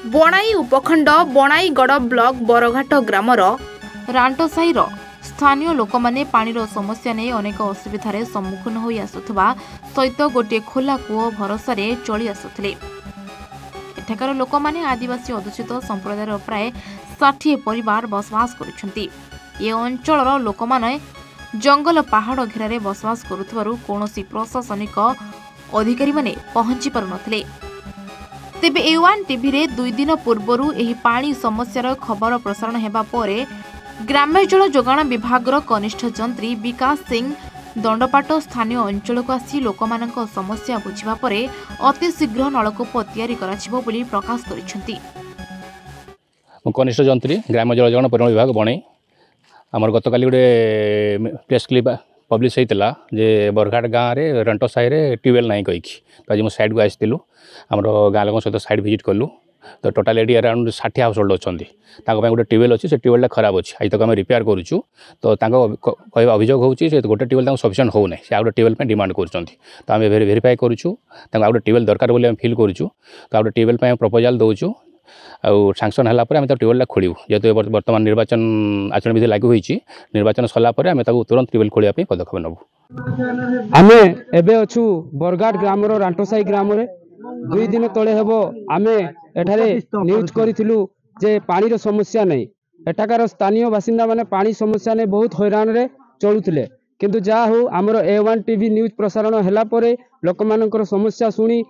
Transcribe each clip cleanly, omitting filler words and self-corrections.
बणाई उपखंड बणाईगढ़ block Barghat grammar रांटसाईर स्थानीय लोक माने पानीर समस्या नहीं अनेक असुविधार सम्मुखीन होई आसुथबा सहित गोटे खोला कूओ भरोसा चली आसुथिले। एठाकार लोक माने आदिवासी अधुषित संप्रदायर प्राय 60 परिवार बसवास करुछंती। ए अंचलर लोक माने जंगल पहाड़ घेरारे बसवास करुथबारु कोनोसी प्रशासनिक अधिकारी माने पहुंची पारु नथिले। तेबे A1 टीवी रे 2 दिन पूर्वरु एही पानी समस्यार खबर प्रसारण हेबा परे ग्राम्य जल जोगाण विभागर कनिष्ठ जंत्री विकास सिंह दंडपाट स्थानीय अंचल को आसी लोकमानक समस्या बुझिबा परे अति शीघ्र नलकूप तैयारी कराजिबो बोली प्रकाश करिसेंती। कनिष्ठ जंत्री ग्राम्य जल जोगाण परिवहन विभाग बणे आमर गतकाली गोटे प्रेस क्लिप पब्लिश होता जे बरघाट गाँव में रंटसाई रे ट्यूबवेल ना कहीकि तो आज साइड को आसलु आम गाँ लोक सहित साइड विजिट कलु तो total eighty around 60 house hold अच्छा गोटे ट्यूबवेल अच्छी से ट्यूबवेल खराब अच्छी आज तक आम रिपेयर करुचु तो कहवा अभियोग होची गोटे ट्यूबवेल सफिशिएंट हो ना से आउट ट्यूबवेल डिमांड कर तो आम भेरीफाई करुचु आउट ट्यूबवेल दरकार बोली फिल करुचु तो आउट ट्यूबवेल प्रपोजाल दौचु आउ सांक्शन है ट्यूबवेल खोलू जेहेतु बर्तमान निर्वाचन आचरण विधि लागू होती निर्वाचन सलापर आम तुरंत ट्यूबवेल खोलिया पदक्षेप नबू। आम एबे अच्छु बरघाट ग्रामर रांटसाई ग्राम 2 दिन तले हेबो आमे एठारे न्यूज करिथिलु जे पानी समस्या नहीं एठाकार स्थानीय बासिंदा माने पानी समस्या नहीं बहुत हैरान रे चलुथिले किंतु जा हो आमर A1 टीवी न्यूज प्रसारण हैला परे लोक मानकर समस्या सुनी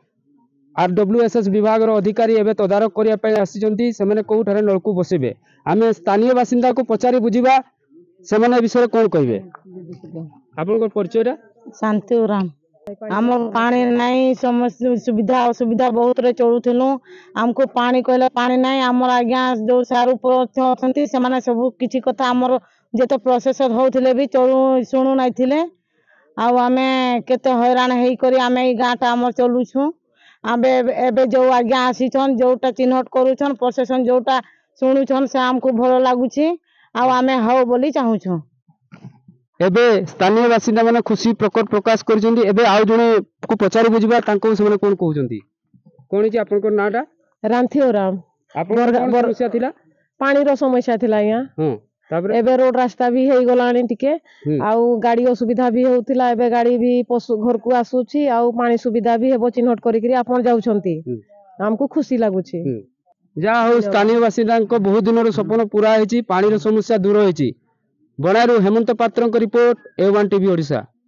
RWSS विभाग अधिकारी एवं तदारक करने कौठारे नलकूप बसबे आम स्थानीय बासिंदा को पचारि बुझा से विषय कौन कहे आप परिचय शांति राम आम पानी नहीं समस्या सुविधा असुविधा बहुत रे चलुलु आमको पानी कहले पानी नहीं आमर आज्ञा जो सार अच्छा से सब किसी कथा आमर जिते प्रोसेस होते भी शुणु नहीं आम केते हैरान होकर आम गाँटा आम चलुछू आबे एबे जो आज्ञा आसीछन जोटा चिन्हट करूछन प्रशासन जोटा सुनुछन से हमको भल लागुछि आ आमे हो बोली चाहूछु। एबे स्थानीय बासिंदा माने खुशी प्रकट प्रकाश करछन्ती एबे आउ जने को पचारि बुझबा तांको से माने कोन कहउछन्ती कोन जे आपन को नाटा रांथियो राम आपन समस्या थिला पानी रो समस्या थिला यहाँ एबे रोड रास्ता भी हो गलानी टिके आउ गाड़ी असुविधा भी होतिला एबे गाड़ी भी पशु घर को आसुची आउ पानी सुविधा भी हेबो चिन्हट करिकरी आपन जाउछन्ती हमको खुशी लागुची। जा हो स्थानीय बासिंदा को बहुत दिन रो सपन पूरा हेची पानी रो समस्या दूर हेची। बनारू हेमंत पात्र रिपोर्ट A1 टीवी ओडिशा।